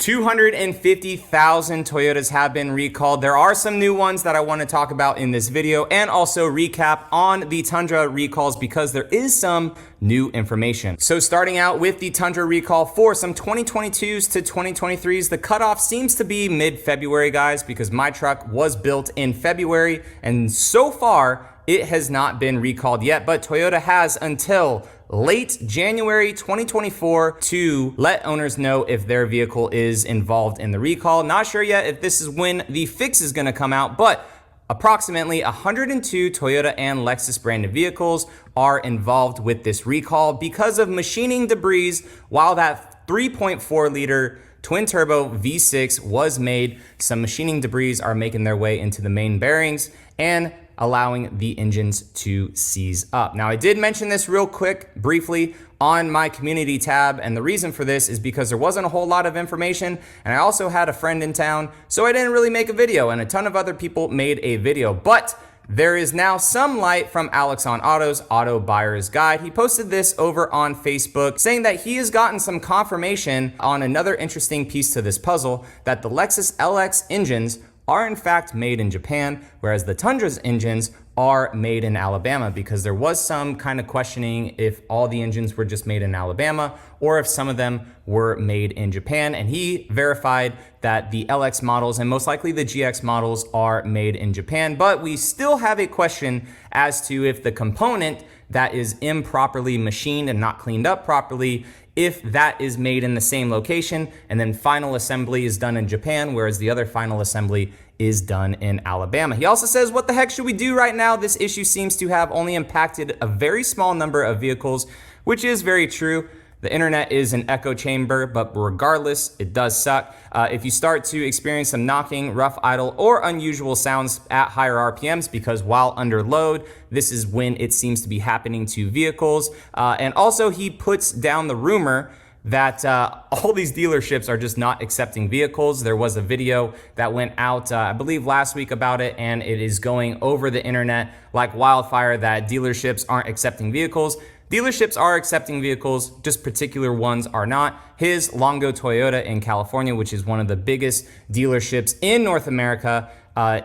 250,000 Toyotas have been recalled. There are some new ones that I want to talk about in this video and also recap on the Tundra recalls because there is some new information. So starting out with the Tundra recall for some 2022s to 2023s, the cutoff seems to be mid-February, guys, because my truck was built in February and so far it has not been recalled yet, but Toyota has until late January 2024 to let owners know if their vehicle is involved in the recall. Not sure yet if this is when the fix is going to come out, but approximately 102 Toyota and Lexus branded vehicles are involved with this recall because of machining debris while that 3.4 liter twin turbo V6 was made. Some machining debris are making their way into the main bearings and allowing the engines to seize up. Now, I did mention this real quick, briefly, on my community tab, and the reason for this is because there wasn't a whole lot of information, and I also had a friend in town, so I didn't really make a video, and a ton of other people made a video. But there is now some light from Alex on Auto's Auto Buyer's Guide. He posted this over on Facebook saying that he has gotten some confirmation on another interesting piece to this puzzle, that the Lexus LX engines are in fact made in Japan, whereas the Tundra's engines are made in Alabama, because there was some kind of questioning if all the engines were just made in Alabama or if some of them were made in Japan. And he verified that the LX models and most likely the GX models are made in Japan, but we still have a question as to if the component that is improperly machined and not cleaned up properly, if that is made in the same location and then final assembly is done in Japan, whereas the other final assembly is done in Alabama. He also says, what the heck should we do right now? This issue seems to have only impacted a very small number of vehicles, which is very true. The internet is an echo chamber, but regardless, it does suck. If you start to experience some knocking, rough idle, or unusual sounds at higher RPMs, because while under load, this is when it seems to be happening to vehicles. And also he puts down the rumor that all these dealerships are just not accepting vehicles. There was a video that went out, I believe last week about it, and it is going over the internet like wildfire that dealerships aren't accepting vehicles. Dealerships are accepting vehicles, just particular ones are not. His Longo Toyota in California, which is one of the biggest dealerships in North America,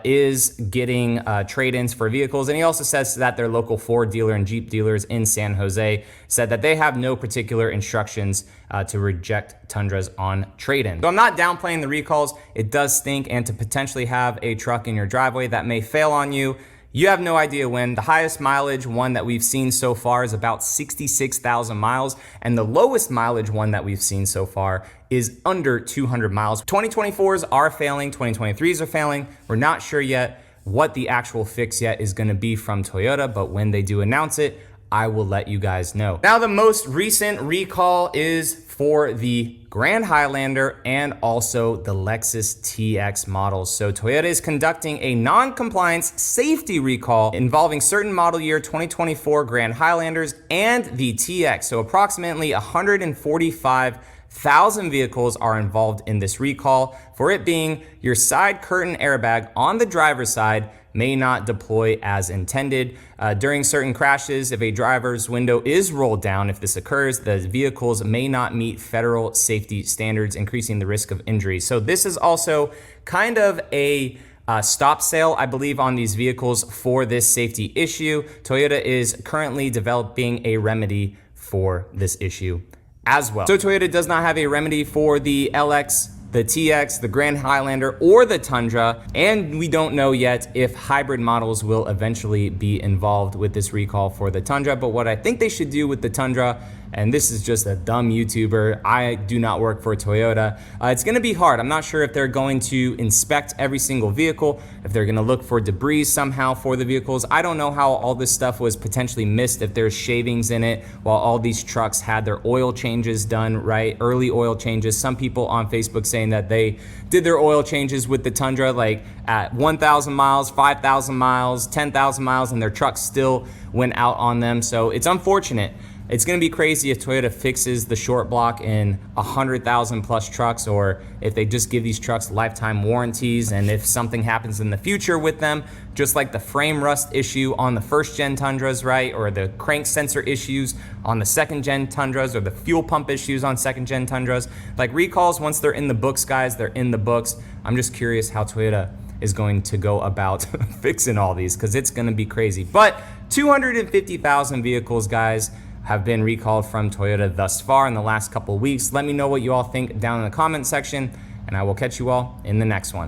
is getting trade-ins for vehicles. And he also says that their local Ford dealer and Jeep dealers in San Jose said that they have no particular instructions to reject Tundras on trade-in. So I'm not downplaying the recalls. It does stink, and to potentially have a truck in your driveway that may fail on you, you have no idea when. The highest mileage one that we've seen so far is about 66,000 miles, and the lowest mileage one that we've seen so far is under 200 miles. 2024s are failing, 2023s are failing. We're not sure yet what the actual fix yet is gonna be from Toyota, but when they do announce it, I will let you guys know. Now, the most recent recall is for the Grand Highlander and also the Lexus TX models. So Toyota is conducting a non-compliance safety recall involving certain model year 2024 Grand Highlanders and the TX. So approximately 145,000 vehicles are involved in this recall, for it being your side curtain airbag on the driver's side may not deploy as intended. During certain crashes, if a driver's window is rolled down, if this occurs, the vehicles may not meet federal safety standards, increasing the risk of injury. So this is also kind of a stop sale, I believe, on these vehicles for this safety issue. Toyota is currently developing a remedy for this issue as well. So Toyota does not have a remedy for the LX, the TX, the Grand Highlander, or the Tundra, and we don't know yet if hybrid models will eventually be involved with this recall for the Tundra. But what I think they should do with the Tundra, and this is just a dumb YouTuber, I do not work for Toyota, it's gonna be hard. I'm not sure if they're going to inspect every single vehicle, if they're gonna look for debris somehow for the vehicles. I don't know how all this stuff was potentially missed, if there's shavings in it while all these trucks had their oil changes done, right? Early oil changes. Some people on Facebook saying that they did their oil changes with the Tundra like at 1,000 miles, 5,000 miles, 10,000 miles, and their trucks still went out on them. So it's unfortunate. It's gonna be crazy if Toyota fixes the short block in 100,000 plus trucks, or if they just give these trucks lifetime warranties, and if something happens in the future with them, just like the frame rust issue on the first gen Tundras, right? Or the crank sensor issues on the second gen Tundras, or the fuel pump issues on second gen Tundras. Like recalls, once they're in the books, guys, they're in the books. I'm just curious how Toyota is going to go about fixing all these, because it's gonna be crazy. But 250,000 vehicles, guys, have been recalled from Toyota thus far in the last couple weeks. Let me know what you all think down in the comment section, and I will catch you all in the next one.